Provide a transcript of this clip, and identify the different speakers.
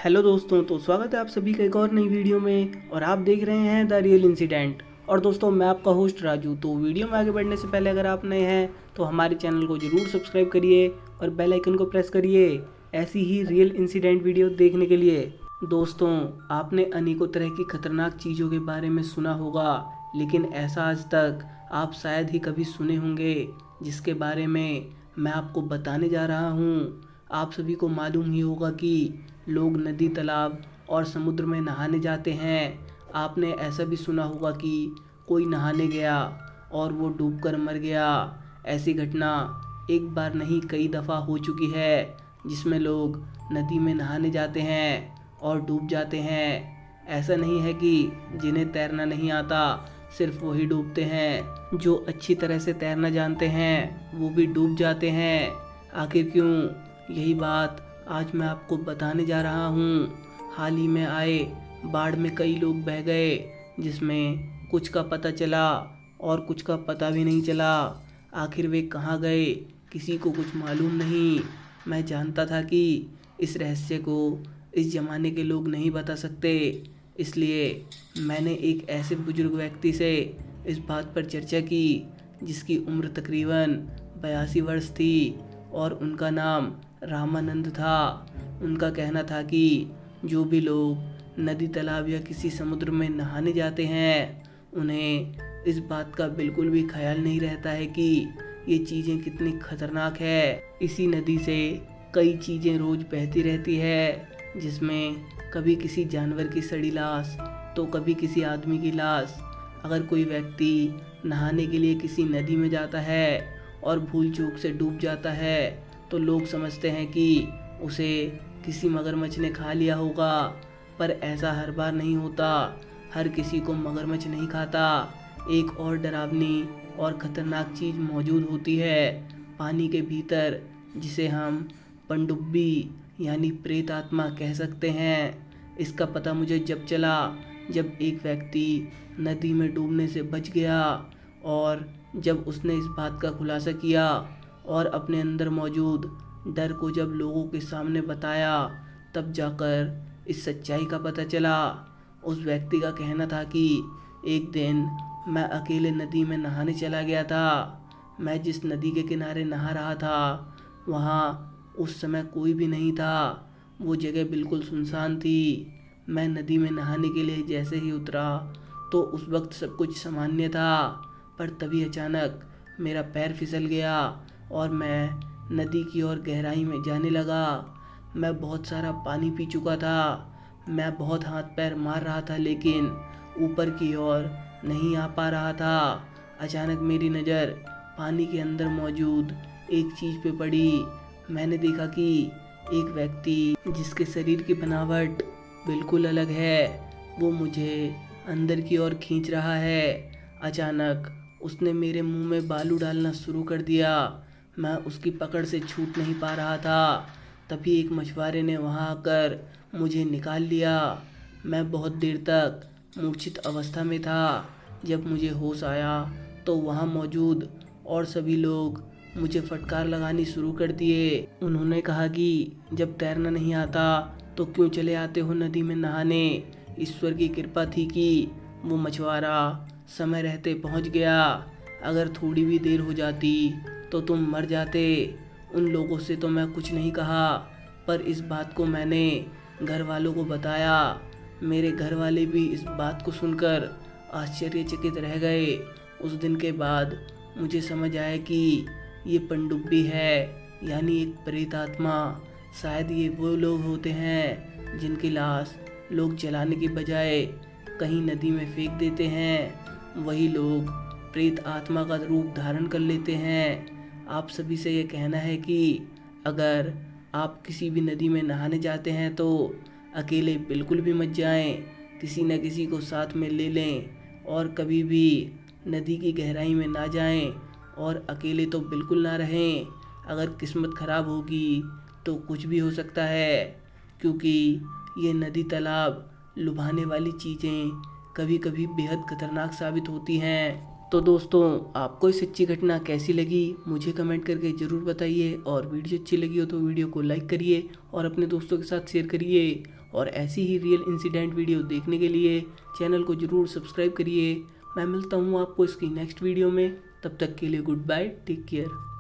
Speaker 1: Hello दोस्तों, तो स्वागत है आप सभी का एक और नई वीडियो में। और आप देख रहे हैं द रियल इंसिडेंट। और दोस्तों, मैं आपका होस्ट राजू। तो वीडियो में आगे बढ़ने से पहले अगर आप नए हैं तो हमारे चैनल को जरूर सब्सक्राइब करिए और बेल आइकन को प्रेस करिए ऐसी ही रियल इंसिडेंट वीडियो देखने के लिए। दोस्तों, आपने अनेकों तरह की खतरनाक चीज़ों के बारे में सुना होगा, लेकिन ऐसा आज तक आप शायद ही कभी सुने होंगे जिसके बारे में मैं आपको बताने जा रहा हूँ। आप सभी को मालूम ही होगा कि लोग नदी, तालाब और समुद्र में नहाने जाते हैं। आपने ऐसा भी सुना होगा कि कोई नहाने गया और वो डूबकर मर गया। ऐसी घटना एक बार नहीं कई दफ़ा हो चुकी है, जिसमें लोग नदी में नहाने जाते हैं और डूब जाते हैं। ऐसा नहीं है कि जिन्हें तैरना नहीं आता सिर्फ वही डूबते हैं, जो अच्छी तरह से तैरना जानते हैं वो भी डूब जाते हैं। आखिर क्यों? यही बात आज मैं आपको बताने जा रहा हूँ। हाल ही में आए बाढ़ में कई लोग बह गए, जिसमें कुछ का पता चला और कुछ का पता भी नहीं चला। आखिर वे कहाँ गए किसी को कुछ मालूम नहीं। मैं जानता था कि इस रहस्य को इस ज़माने के लोग नहीं बता सकते, इसलिए मैंने एक ऐसे बुजुर्ग व्यक्ति से इस बात पर चर्चा की जिसकी उम्र तकरीबन 82 वर्ष थी और उनका नाम रामानंद था। उनका कहना था कि जो भी लोग नदी, तालाब या किसी समुद्र में नहाने जाते हैं उन्हें इस बात का बिल्कुल भी ख्याल नहीं रहता है कि ये चीज़ें कितनी खतरनाक है। इसी नदी से कई चीज़ें रोज़ बहती रहती है, जिसमें कभी किसी जानवर की सड़ी लाश तो कभी किसी आदमी की लाश। अगर कोई व्यक्ति नहाने के लिए किसी नदी में जाता है और भूल चूक से डूब जाता है तो लोग समझते हैं कि उसे किसी मगरमच्छ ने खा लिया होगा, पर ऐसा हर बार नहीं होता। हर किसी को मगरमच्छ नहीं खाता। एक और डरावनी और ख़तरनाक चीज़ मौजूद होती है पानी के भीतर, जिसे हम पनडुब्बी यानी प्रेत आत्मा कह सकते हैं। इसका पता मुझे जब चला जब एक व्यक्ति नदी में डूबने से बच गया, और जब उसने इस बात का खुलासा किया और अपने अंदर मौजूद डर को जब लोगों के सामने बताया, तब जाकर इस सच्चाई का पता चला। उस व्यक्ति का कहना था कि एक दिन मैं अकेले नदी में नहाने चला गया था। मैं जिस नदी के किनारे नहा रहा था वहाँ उस समय कोई भी नहीं था। वो जगह बिल्कुल सुनसान थी। मैं नदी में नहाने के लिए जैसे ही उतरा तो उस वक्त सब कुछ सामान्य था, पर तभी अचानक मेरा पैर फिसल गया और मैं नदी की ओर गहराई में जाने लगा। मैं बहुत सारा पानी पी चुका था। मैं बहुत हाथ पैर मार रहा था, लेकिन ऊपर की ओर नहीं आ पा रहा था। अचानक मेरी नज़र पानी के अंदर मौजूद एक चीज़ पे पड़ी। मैंने देखा कि एक व्यक्ति जिसके शरीर की बनावट बिल्कुल अलग है, वो मुझे अंदर की ओर खींच रहा है। अचानक उसने मेरे मुंह में बालू डालना शुरू कर दिया। मैं उसकी पकड़ से छूट नहीं पा रहा था। तभी एक मछुआरे ने वहां आकर मुझे निकाल लिया। मैं बहुत देर तक मूर्छित अवस्था में था। जब मुझे होश आया तो वहां मौजूद और सभी लोग मुझे फटकार लगानी शुरू कर दिए। उन्होंने कहा कि जब तैरना नहीं आता तो क्यों चले आते हो नदी में नहाने। ईश्वर की कृपा थी कि वो मछुआरा समय रहते पहुंच गया। अगर थोड़ी भी देर हो जाती तो तुम मर जाते। उन लोगों से तो मैं कुछ नहीं कहा, पर इस बात को मैंने घर वालों को बताया। मेरे घर वाले भी इस बात को सुनकर आश्चर्यचकित रह गए। उस दिन के बाद मुझे समझ आया कि ये पनडुब्बी है, यानी एक प्रेत आत्मा। शायद ये वो लोग होते हैं जिनकी लाश लोग जलाने की बजाय कहीं नदी में फेंक देते हैं। वही लोग प्रेत आत्मा का रूप धारण कर लेते हैं। आप सभी से ये कहना है कि अगर आप किसी भी नदी में नहाने जाते हैं तो अकेले बिल्कुल भी मत जाएं। किसी न किसी को साथ में ले लें और कभी भी नदी की गहराई में ना जाएं, और अकेले तो बिल्कुल ना रहें। अगर किस्मत ख़राब होगी तो कुछ भी हो सकता है, क्योंकि ये नदी, तालाब लुभाने वाली चीज़ें कभी कभी बेहद खतरनाक साबित होती हैं। तो दोस्तों आपको ये सच्ची घटना कैसी लगी मुझे कमेंट करके ज़रूर बताइए, और वीडियो अच्छी लगी हो तो वीडियो को लाइक करिए और अपने दोस्तों के साथ शेयर करिए। और ऐसी ही रियल इंसिडेंट वीडियो देखने के लिए चैनल को ज़रूर सब्सक्राइब करिए। मैं मिलता हूँ आपको इसकी नेक्स्ट वीडियो में, तब तक के लिए गुड बाय, टेक केयर।